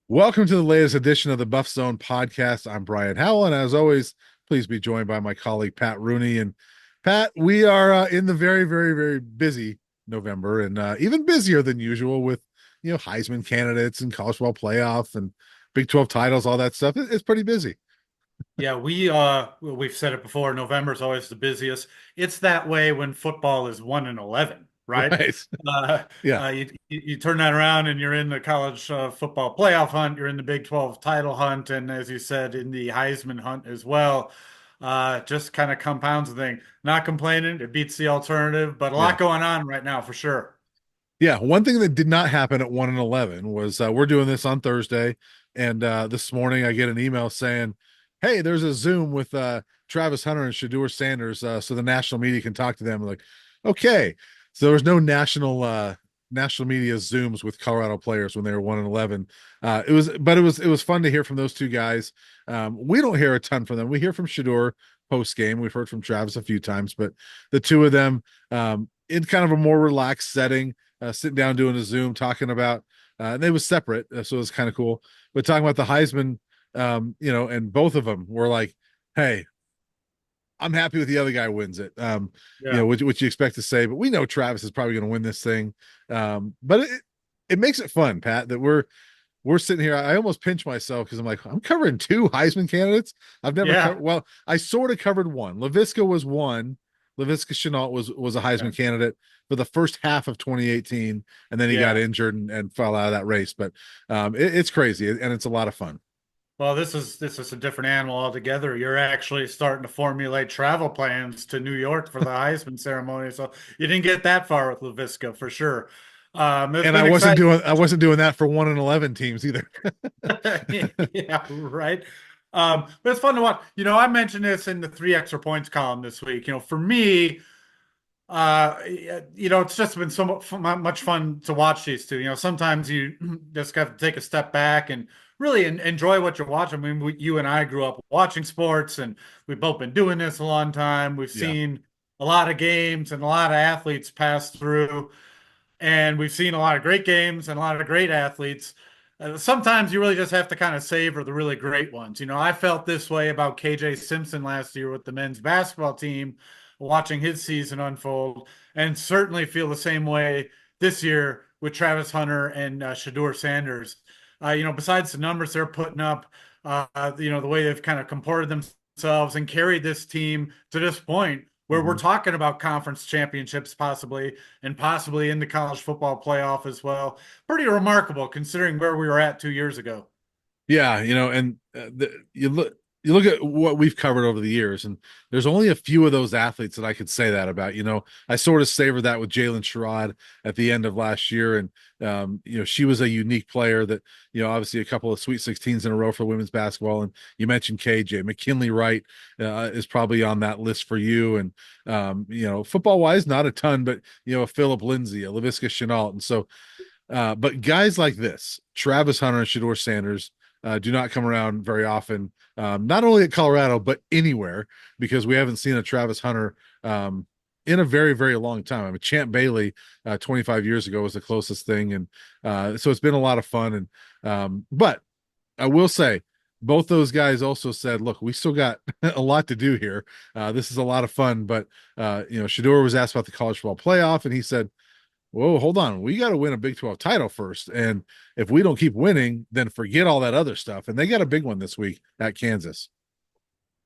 Welcome to the latest edition of the BuffZone podcast. I'm Brian Howell, and as always, please be joined by my colleague Pat Rooney. And Pat, we are in the very, very, very busy November, and even busier than usual with Heisman candidates and college football playoff and Big 12 titles, all that stuff. It's pretty busy. Yeah, we've said it before, November is always the busiest. It's that way when football is 1-11, right? Right? Uh, Yeah, you turn that around and you're in the college football playoff hunt, you're in the Big 12 title hunt, and as you said, in the Heisman hunt as well. Just kind of compounds the thing. Not complaining, it beats the alternative, but a yeah. lot going on right now for sure. Yeah, one thing that did not happen at 1 and 11 was we're doing this on Thursday, and this morning I get an email saying, "Hey, there's a Zoom with Travis Hunter and Shador Sanders, so the national media can talk to them." I'm like, okay, so there was no national media Zooms with Colorado players when they were 1 and 11. It was fun to hear from those two guys. We don't hear a ton from them. We hear from Shador post game. We've heard from Travis a few times, but the two of them in kind of a more relaxed setting sitting down doing a Zoom talking about, and they was separate, so it was kind of cool. But talking about the Heisman, and both of them were like, "Hey, I'm happy with the other guy wins it." Yeah. Which you expect to say, but we know Travis is probably going to win this thing. But it makes it fun, Pat, that we're sitting here. I almost pinch myself because I'm like, I'm covering two Heisman candidates. I've never Yeah. covered. Well, I sort of covered one. Laviska was one. Laviska Chenault was a Yeah. Heisman candidate for the first half of 2018, and then he got Yeah. injured and fell out of that race. But it's crazy and it's a lot of fun. Well, this is a different animal altogether. You're actually starting to formulate travel plans to New York for the Heisman ceremony, so you didn't get that far with LaVisca for sure. It's And been exciting. I wasn't doing that for 1 and 11 teams either. Yeah, right. But it's fun to watch. I mentioned this in the three extra points column this week. For me, it's just been so much fun to watch these two. Sometimes you just got to take a step back and really enjoy what you're watching. I mean, you and I grew up watching sports, and we've both been doing this a long time. We've Yeah. seen a lot of games and a lot of athletes pass through, and we've seen a lot of great games and a lot of great athletes. Sometimes you really just have to kind of savor the really great ones. I felt this way about KJ Simpson last year with the men's basketball team, watching his season unfold, and certainly feel the same way this year with Travis Hunter and Shador Sanders. Besides the numbers they're putting up, the way they've kind of comported themselves and carried this team to this point where we're Mhm. talking about conference championships possibly and possibly in the college football playoff as well. Pretty remarkable considering where we were at 2 years ago. Yeah, and you look at what we've covered over the years, and there's only a few of those athletes that I could say that about. I sort of savored that with Jalen Sherrod at the end of last year, and she was a unique player that obviously a couple of Sweet 16s in a row for women's basketball, and you mentioned KJ McKinley Wright is probably on that list for you, and football wise, not a ton, but a Philip Lindsay, a Laviska Chenault, and so. But guys like this, Travis Hunter and Shador Sanders, do not come around very often, not only at Colorado, but anywhere, because we haven't seen a Travis Hunter in a very, very long time. I mean, Champ Bailey 25 years ago was the closest thing. And so it's been a lot of fun. But I will say, both those guys also said, look, we still got a lot to do here. This is a lot of fun. But, Shador was asked about the college football playoff, and he said, whoa, hold on. We got to win a Big 12 title first. And if we don't keep winning, then forget all that other stuff. And they got a big one this week at Kansas.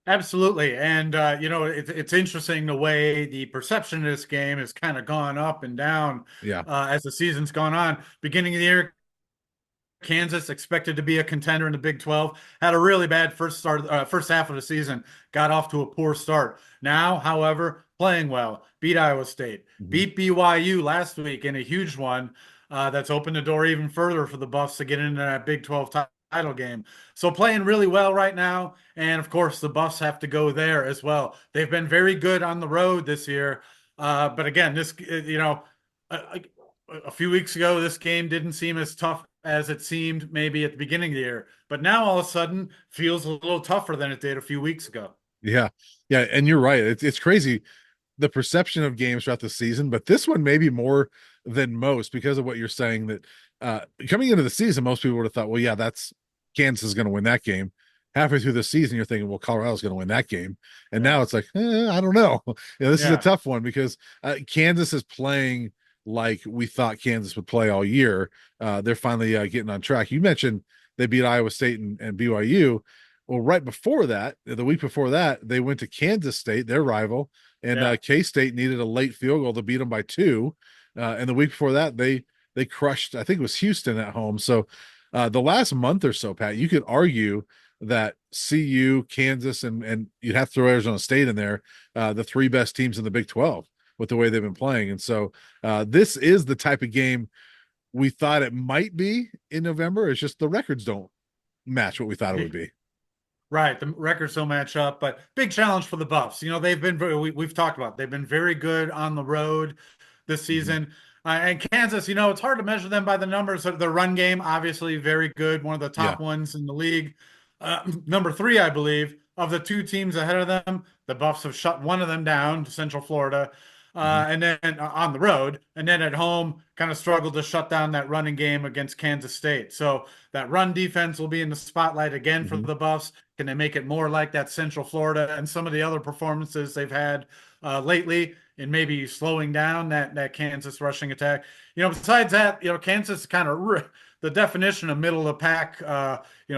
Absolutely. And, it's interesting the way the perception of this game has kind of gone up and down Yeah. as the season's gone on. Beginning of the year, Kansas expected to be a contender in the Big 12. Had a really bad first half of the season. Got off to a poor start. Now, however, playing well. Beat Iowa State. Mhm. Beat BYU last week in a huge one. That's opened the door even further for the Buffs to get into that Big 12 title game. So playing really well right now. And of course, the Buffs have to go there as well. They've been very good on the road this year. But again, a, a few weeks ago, this game didn't seem as tough as it seemed maybe at the beginning of the year. But now all of a sudden feels a little tougher than it did a few weeks ago. Yeah. Yeah. And you're right. It's crazy the perception of games throughout the season, but this one maybe more than most because of what you're saying that coming into the season, most people would have thought, well, yeah, that's Kansas is going to win that game. Halfway through the season, you're thinking, well, Colorado's going to win that game, and Yeah. now it's like, I don't know. This is a Yeah. tough one because Kansas is playing like we thought Kansas would play all year. They're finally getting on track. You mentioned they beat Iowa State and BYU. Well, right before that, the week before that, they went to Kansas State, their rival, and Yeah. K State needed a late field goal to beat them by 2. And the week before that, they crushed, I think it was Houston at home. So the last month or so, Pat, you could argue that CU, Kansas, and you'd have to throw Arizona State in there, the three best teams in the Big 12 with the way they've been playing. And so this is the type of game we thought it might be in November. It's just the records don't match what we thought it would be. Right, the records don't match up, but big challenge for the Buffs. They've been we've talked about they've been very good on the road this Mhm. season. And Kansas, it's hard to measure them by the numbers. Their run game, obviously, very good, one of the Yeah. top ones in the league. Number three, I believe, of the two teams ahead of them, the Buffs have shut one of them down to Central Florida, Mhm. and then on the road, and then at home, kind of struggled to shut down that running game against Kansas State. So that run defense will be in the spotlight again for Mhm. the Buffs. Can they make it more like that Central Florida and some of the other performances they've had lately, and maybe slowing down that Kansas rushing attack? Besides that, Kansas is kind of the definition of middle of the pack.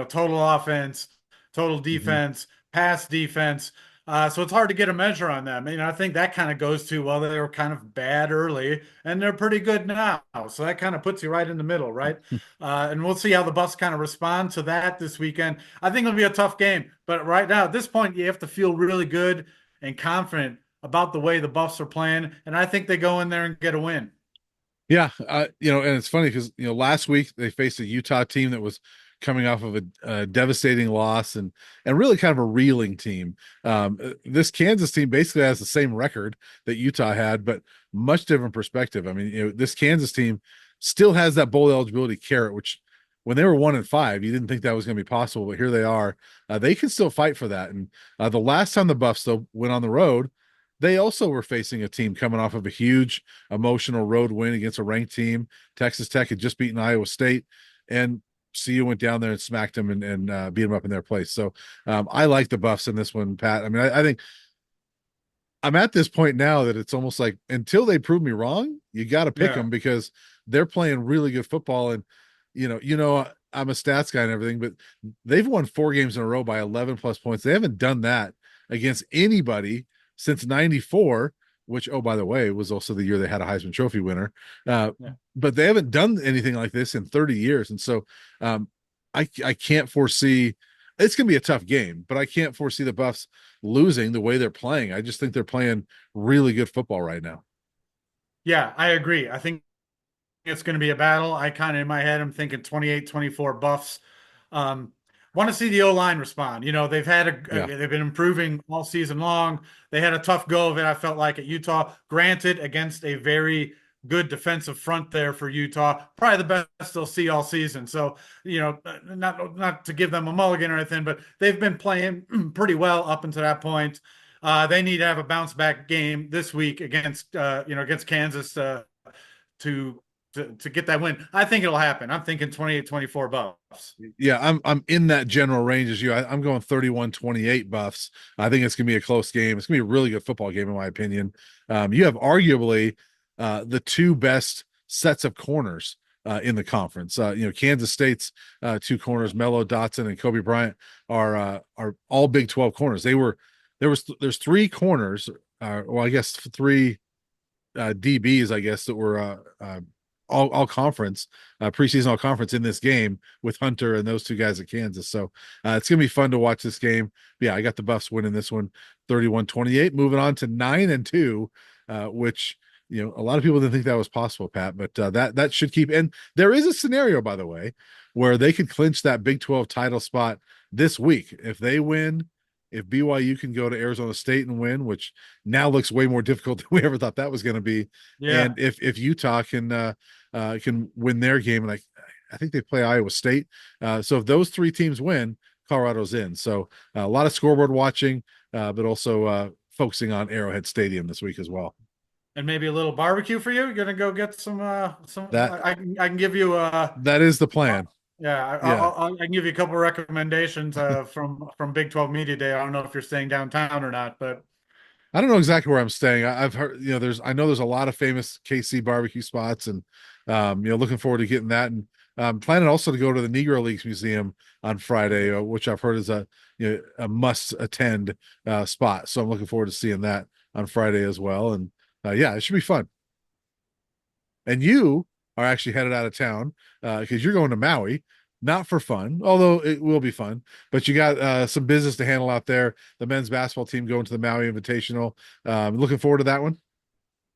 Total offense, total Mhm. defense, pass defense. So it's hard to get a measure on them. I think that kind of goes to, well, they were kind of bad early and they're pretty good now. So that kind of puts you right in the middle, right? And we'll see how the Buffs kind of respond to that this weekend. I think it'll be a tough game, but right now at this point, you have to feel really good and confident about the way the Buffs are playing, and I think they go in there and get a win. Yeah, and it's funny because last week they faced a Utah team that was coming off of a devastating loss and really kind of a reeling team. This Kansas team basically has the same record that Utah had, but much different perspective. I mean, this Kansas team still has that bowl eligibility carrot, which when they were 1-5, you didn't think that was going to be possible, but here they are. They can still fight for that. And the last time the Buffs though went on the road, they also were facing a team coming off of a huge emotional road win against a ranked team. Texas Tech had just beaten Iowa State, and CU went down there and smacked them and beat them up in their place. So I like the Buffs in this one, Pat. I mean, I think I'm at this point now that it's almost like until they prove me wrong, you got to pick Yeah, them because they're playing really good football. And I'm a stats guy and everything, but they've won 4 games in a row by 11 plus points. They haven't done that against anybody since '94, which, oh, by the way, was also the year they had a Heisman Trophy winner. Uh, yeah. but they haven't done anything like this in 30 years. And so um, I can't foresee it's going to be a tough game, but I can't foresee the Buffs losing the way they're playing. I just think they're playing really good football right now. Yeah, I agree. I think it's going to be a battle. I kind of in my head, I'm thinking 28-24 Buffs. Um, want to see the O line respond. They've had Yeah. they've been improving all season long. They had a tough go of it, I felt like, at Utah. Granted, against a very good defensive front there for Utah, probably the best they'll see all season. So, not to give them a mulligan or anything, but they've been playing pretty well up until that point. They need to have a bounce back game this week against Kansas to to get that win. I think it'll happen. I'm thinking 28-24 Buffs. Yeah, I'm in that general range as you. I'm going 31-28 Buffs. I think it's gonna be a close game. It's gonna be a really good football game, in my opinion. You have arguably the two best sets of corners in the conference. Kansas State's two corners, Mello Dotson and Kobe Bryant, are all Big 12 corners. There's three corners, well, I guess three DBs, I guess, that were all conference, preseason all conference in this game with Hunter and those two guys at Kansas. So it's gonna be fun to watch this game. Yeah, I got the Buffs winning this one 31-28. Moving on to 9-2, which a lot of people didn't think that was possible, Pat, but that should keep. And there is a scenario, by the way, where they could clinch that Big 12 title spot this week if they win. If BYU can go to Arizona State and win, which now looks way more difficult than we ever thought that was going to be, Yeah. and if Utah can win their game, and I think they play Iowa State. So if those three teams win, Colorado's in. So a lot of scoreboard watching, but also focusing on Arrowhead Stadium this week as well. and maybe a little barbecue for you. You're gonna go get some. That I can give you that is the plan. yeah, Yeah. I can give you a couple recommendations from Big 12 Media Day. I don't know if you're staying downtown or not, but I don't know exactly where I'm staying. I've heard, I know there's a lot of famous KC barbecue spots, and looking forward to getting that. And planning also to go to the Negro Leagues Museum on Friday, which I've heard is a must attend spot. So I'm looking forward to seeing that on Friday as well. And yeah, it should be fun. And you are actually headed out of town because you're going to Maui, not for fun, although it will be fun. But you got some business to handle out there. The men's basketball team going to the Maui Invitational. Looking forward to that one.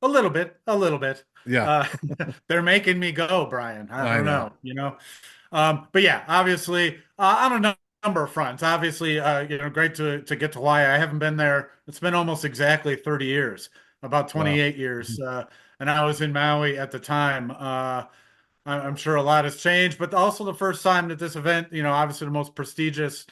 a little bit, a little bit. Yeah, Uh, they're making me go, Brian. I I don't know. know, but yeah, obviously, on a number of fronts. Obviously, great to get to Hawaii. I haven't been there. It's been almost exactly 30 years, about Wow. 28 years, and I was in Maui at the time. I'm sure a lot has changed, but also the first time that this event, obviously the most prestigious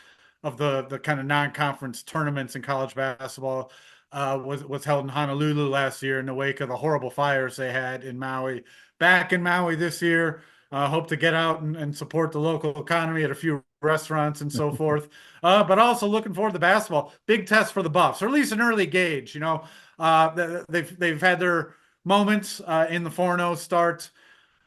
of the kind of non-conference tournaments in college basketball, was held in Honolulu last year in the wake of the horrible fires they had in Maui. Back in Maui this year, hope to get out and support the local economy at a few restaurants and so forth. But also looking forward to basketball. Big test for the Buffs, or at least an early gauge. They've had their moments in the 4-0 start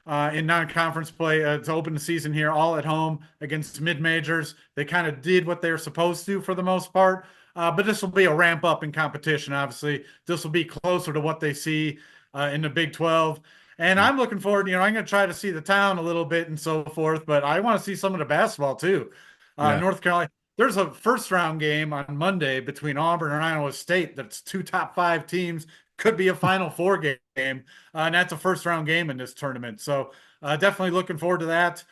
in non-conference play to open the season here, all at home against mid-majors. They kind of did what they were supposed to for the most part, but this will be a ramp up in competition. Obviously, this will be closer to what they see in the Big 12. And I'm looking forward. I'm going to try to see the town a little bit and so forth, but I want to see some of the basketball too. Yeah. North Carolina. There's a first round game on Monday between Auburn and Iowa State. That's two top five teams. Could be a Final Four game, and that's a first round game in this tournament. So definitely looking forward to that.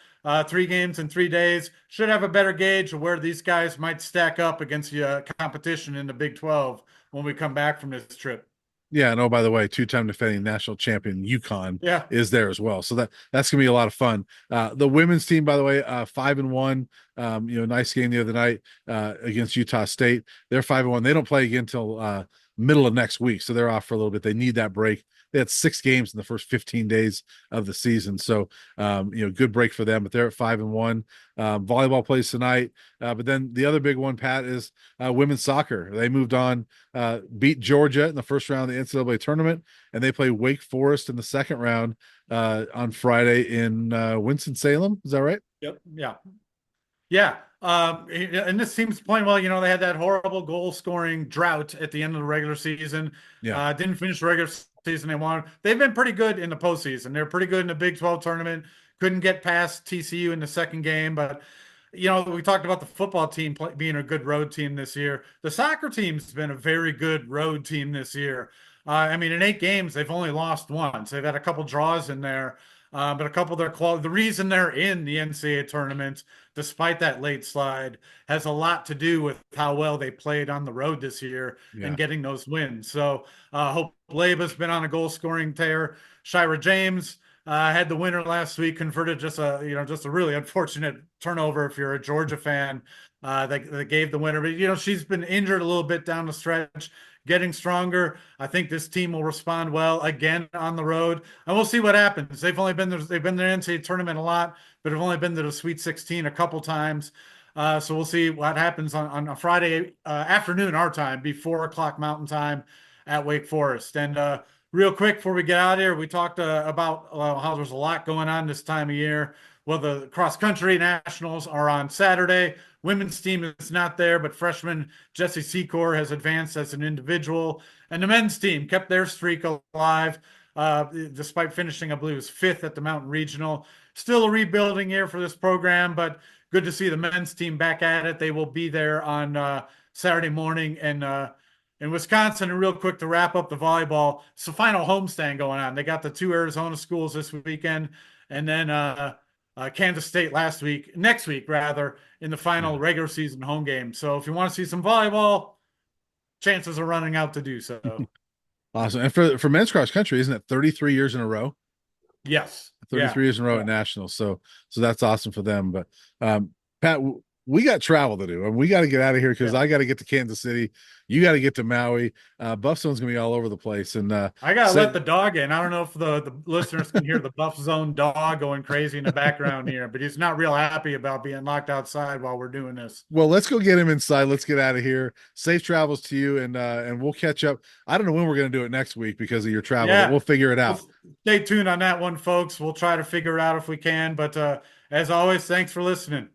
3 games in 3 days. Should have a better gauge of where these guys might stack up against the competition in the Big 12 when we come back from this trip. Yeah, and oh, by the way, two-time defending national champion UConn Yeah. is there as well. So that's gonna be a lot of fun. The women's team, by the way, 5-1. Nice game the other night against Utah State. They're 5-1. They don't play again until middle of next week, so they're off for a little bit. They need that break. They had 6 games in the first 15 days of the season, so good break for them. But they're at 5-1. Volleyball plays tonight, but then the other big one, Pat, is women's soccer. They moved on, beat Georgia in the first round of the NCAA tournament, and they play Wake Forest in the second round on Friday in Winston-Salem. Is that right? Yep. Yeah. Yeah. And this team's playing well. They had that horrible goal scoring drought at the end of the regular season. Yeah. Didn't finish the regular season they wanted. They've been pretty good in the postseason. They're pretty good in the Big 12 tournament. Couldn't get past TCU in the second game, but we talked about the football team being a good road team this year. The soccer team's been a very good road team this year. I mean, in 8 games, they've only lost once. They've had a couple draws in there, but a couple of their quality. The reason they're in the NCAA tournament, despite that late slide, has a lot to do with how well they played on the road this year and Yeah. getting those wins. So, Hope Laba's been on a goal scoring tear. Shira James had the winner last week, converted just a really unfortunate turnover if you're a Georgia fan. That gave the winner, but she's been injured a little bit down the stretch, getting stronger. I think this team will respond well again on the road, and we'll see what happens. They've been there NCAA tournament a lot, but have only been to the Sweet 16 a couple times. So we'll see what happens on a Friday afternoon our time, be 4 o'clock Mountain Time at Wake Forest. And real quick before we get out of here, we talked about how there's a lot going on this time of year. Well, the cross country nationals are on Saturday. Women's team is not there, but freshman Jesse Secor has advanced as an individual. And the men's team kept their streak alive, despite finishing, I believe, it was fifth at the Mountain Regional. Still a rebuilding year for this program, but good to see the men's team back at it. They will be there on Saturday morning in Wisconsin. And real quick to wrap up the volleyball, it's the final homestand going on. They got the 2 Arizona schools this weekend, and then Kansas State next week rather, in the final Yeah. regular season home game. So if you want to see some volleyball, chances are running out to do so. Awesome. And for men's cross country, isn't it 33 years in a row? Yes. Yeah. 33 years in a row Yeah. at nationals. So that's awesome for them. But Pat, we got travel to do, and we got to get out of here because Yeah. I got to get to Kansas City. You got to get to Maui. BuffZone's gonna be all over the place, and I gotta let said, the dog in. I don't know if the listeners can hear the BuffZone dog going crazy in the background here, but he's not real happy about being locked outside while we're doing this. well, let's go get him inside. Let's get out of here. Safe travels to you, and we'll catch up. I don't know when we're gonna do it next week because of your travel, but Yeah. we'll figure it out. Well, stay tuned on that one, folks. We'll try to figure it out if we can. But as always, thanks for listening.